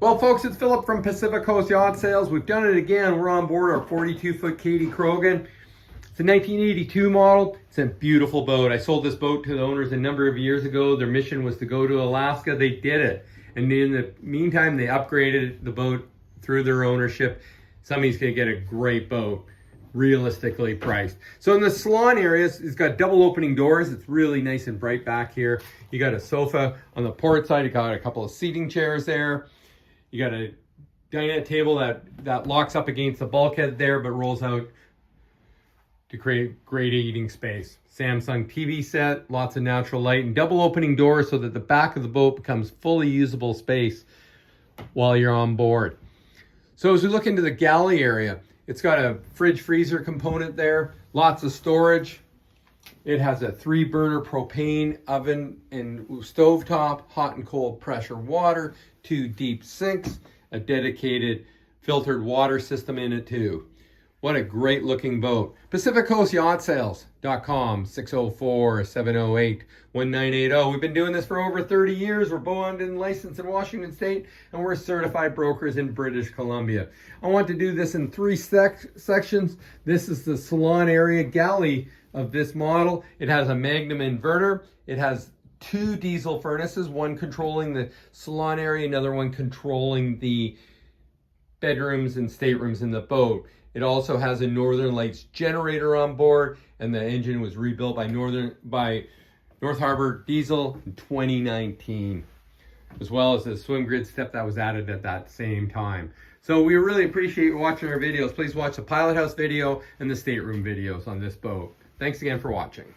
Well, folks, it's Philip from Pacific Coast Yacht Sales. We've done it again. We're on board our 42-foot Kadey-Krogen. It's a 1982 model. It's a beautiful boat. I sold this boat to the owners a number of years ago. Their mission was to go to Alaska. They did it. And in the meantime, they upgraded the boat through their ownership. Somebody's going to get a great boat, realistically priced. So in the salon area, it's got double opening doors. It's really nice and bright back here. You got a sofa on the port side. You got a couple of seating chairs there. You got a dinette table that locks up against the bulkhead there, but rolls out to create great eating space. Samsung TV set, lots of natural light, and double opening doors so that the back of the boat becomes fully usable space while you're on board. So as we look into the galley area, it's got a fridge freezer component there, lots of storage. It has a 3-burner propane oven and stovetop, hot and cold pressure water, 2 deep sinks, a dedicated filtered water system in it too. What a great looking boat. PacificCoastYachtSales.com, 604-708-1980. We've been doing this for over 30 years. We're bonded and licensed in Washington State, and we're certified brokers in British Columbia. I want to do this in 3 sections. This is the salon area galley of this model. It has a Magnum inverter. It has 2 diesel furnaces, one controlling the salon area, another one controlling the bedrooms and staterooms in the boat. It also has a Northern Lights generator on board, and the engine was rebuilt by North Harbor Diesel in 2019, as well as the swim grid step that was added at that same time. So we really appreciate you watching our videos. Please watch the Pilothouse video and the stateroom videos on this boat. Thanks again for watching.